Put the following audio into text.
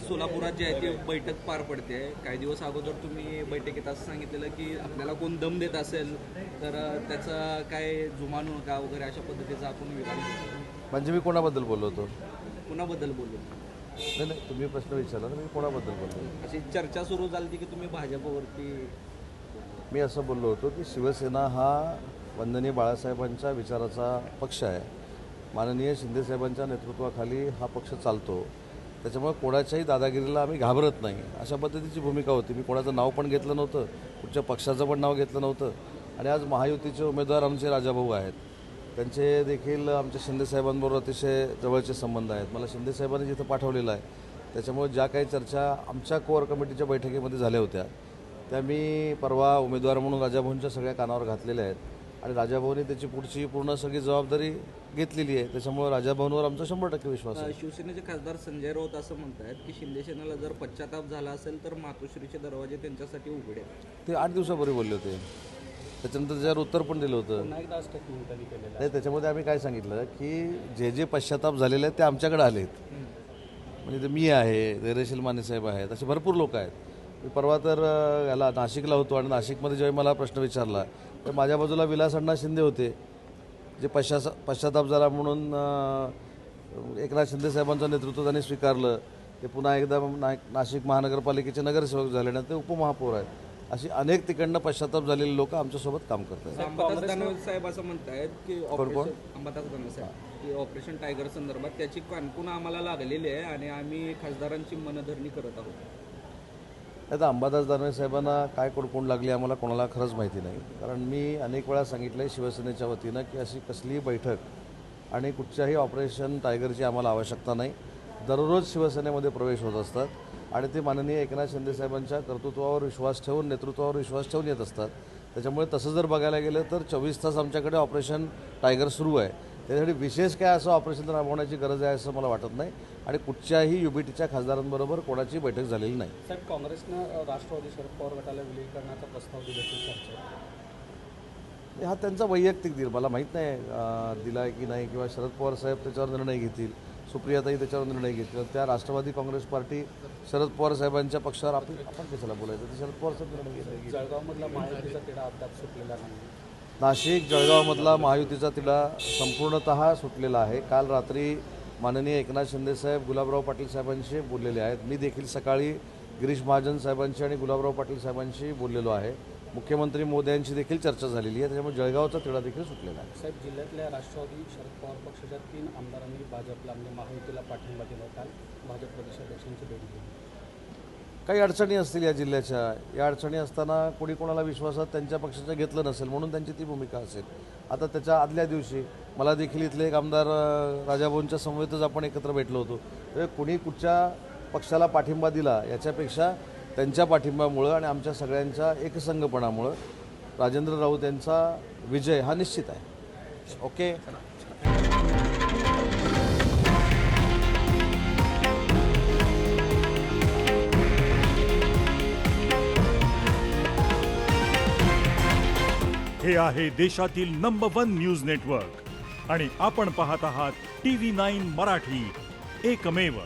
सोलापुरात जी आहे ती बैठक पार पडते. काही दिवस अगोदर तुम्ही बैठकीत असं सांगितलेलं की आपल्याला कोण दम देत असेल तर त्याचा काय जुमानू का वगैरे अशा पद्धतीचा आपण विधान केलं. म्हणजे मी कोणाबद्दल बोललो होतो? कुणाबद्दल बोललो? नाही नाही, तुम्ही प्रश्न विचारला ना, मी कोणाबद्दल बोललो? अशी चर्चा सुरू झाली की तुम्ही भाजपवरती. मी असं बोललो होतो की शिवसेना हा वंदनीय बाळासाहेबांच्या विचाराचा पक्ष आहे. माननीय शिंदेसाहेबांच्या नेतृत्वाखाली हा पक्ष चालतो. त्याच्यामुळे कोणाच्याही दादागिरीला आम्ही घाबरत नाही, अशा पद्धतीची भूमिका होती. मी कोणाचं नाव पण घेतलं नव्हतं, कुठच्या पक्षाचं पण नाव घेतलं नव्हतं. आणि आज महायुतीचे उमेदवार आमचे राजाभाऊ आहेत. त्यांचे देखील आमच्या शिंदेसाहेबांबरोबर अतिशय जवळचे संबंध आहेत. मला शिंदेसाहेबांनी जिथं पाठवलेलं आहे त्याच्यामुळे ज्या काही चर्चा आमच्या कोअर कमिटीच्या बैठकीमध्ये झाल्या होत्या त्या मी परवा उमेदवार म्हणून राजाभाऊंच्या सगळ्या कानावर घातलेल्या आहेत. आणि राजाभाऊंनी त्याची पुढची पूर्ण सगळी जबाबदारी घेतलेली आहे. त्याच्यामुळे राजाभाऊंवर आमचा 100% विश्वास आहे. शिवसेनेचे खासदार संजय राऊत असं म्हणतात की शिंदेसेनेला जर पश्चाताप झाला असेल तर मातोश्रीचे दरवाजे त्यांच्यासाठी उघडे आहेत. ते 8 दिवसापूर्वी बोलले होते. त्याच्यानंतर त्याच्यावर उत्तर पण दिलं होतं. नाही, त्याच्यामध्ये आम्ही काय सांगितलं की जे जे पश्चाताप झालेले आहेत ते आमच्याकडे आलेत. म्हणजे ते मी आहे, धैर्यशील मानेसाहेब आहेत, असे भरपूर लोक आहेत. मी परवा तर याला नाशिकला होतो आणि नाशिकमध्ये जेव्हा मला प्रश्न विचारला तर माझ्या बाजूला विलास अण्णा शिंदे होते, जे पश्चाताप झाला म्हणून एकनाथ शिंदेसाहेबांचं नेतृत्व त्यांनी स्वीकारलं. ते पुन्हा एकदा नाशिक महानगरपालिकेचे नगरसेवक झाले ना, ते उपमहापौर आहेत. अशी अनेक तिकडनं पश्चाताप झालेले लोक आमच्यासोबत काम करतात. अंबादास दानवे साहेब असं म्हणतायत की अंबादास दानवे साहेब की ऑपरेशन टायगर संदर्भात त्याची कानकुन आम्हाला लागलेली आहे आणि आम्ही खासदारांची मनधरणी करत आहोत. आता अंबादास दानवे साहेबांना काय कोण लागली आम्हाला कोणाला खरंच माहिती नाही. कारण मी अनेक वेळा सांगितलं आहे शिवसेनेच्या वतीनं की अशी कसलीही बैठक आणि कुठच्याही ऑपरेशन टायगरची आम्हाला आवश्यकता नाही. दररोज शिवसेनेमध्ये प्रवेश होत असतात आणि ते माननीय एकनाथ शिंदेसाहेबांच्या कर्तृत्वावर विश्वास ठेवून, नेतृत्वावर विश्वास ठेवून येत असतात. त्याच्यामुळे तसं जर बघायला गेलं तर 24 तास आमच्याकडे ऑपरेशन टायगर सुरू आहे. त्यासाठी विशेष काय असं ऑपरेशन राबवण्याची गरज आहे असं मला वाटत नाही. आणि कुठच्याही युबीटीच्या खासदारांबरोबर कोणाची बैठक झालेली नाही. साहेब, काँग्रेसनं राष्ट्रवादी शरद पवार गटाला विलीन करण्याचा प्रस्ताव दिल्याची चर्चा आहे. हा त्यांचा वैयक्तिक दिल, मला माहीत नाही दिला आहे की नाही, किंवा शरद पवार साहेब त्याच्यावर निर्णय घेतील, सुप्रियाताई त्याच्यावर निर्णय घेतील. त्या राष्ट्रवादी काँग्रेस पार्टी शरद पवार साहेबांच्या पक्षावर आपण कशाला बोलायचं, ते शरद पवार साहेब निर्णय घेतील. जळगावमधला महायुतीचा तिढा अद्याप सुटलेला नाही. नाशिक जळगावमधला महायुतीचा तिढा संपूर्णतः सुटलेला आहे. काल रात्री माननीय एकनाथ शिंदेसाहेब गुलाबराव पाटील साहेबांशी बोललेले आहेत. मी देखील सकाळी गिरीश महाजन साहेबांशी आणि गुलाबराव पाटील साहेबांशी बोललेलो आहे. मुख्यमंत्री मोदयांची देखील चर्चा झालेली आहे. त्याच्यामुळे जळगावचा तिढा देखील सुटलेला आहे. साहेब, जिल्ह्यातल्या राष्ट्रवादी शरद पवार पक्षाच्या 3 आमदारांनी भाजपला म्हणजे महायुतीला पाठिंबा दिला. काल भाजप प्रदेशाध्यक्षांची भेट घेतली. काही अडचणी असतील या जिल्ह्याच्या. या अडचणी असताना कोणी कोणाला विश्वासात त्यांच्या पक्षाचं घेतलं नसेल म्हणून त्यांची ती भूमिका असेल. आता त्याच्या आदल्या दिवशी मला देखील इथले एक आमदार राजाभाऊंच्या समवेतच आपण एकत्र भेटलो होतो. तर कुणी कुठच्या पक्षाला पाठिंबा दिला याच्यापेक्षा त्यांच्या पाठिंब्यामुळं आणि आमच्या सगळ्यांच्या एकसंघपणामुळं राजेंद्र राऊत यांचा विजय हा निश्चित आहे. ओके. हे आहे देशातील नंबर 1 न्यूज नेटवर्क आणि आपण पाहत आहात TV9 मराठी, एकमेव.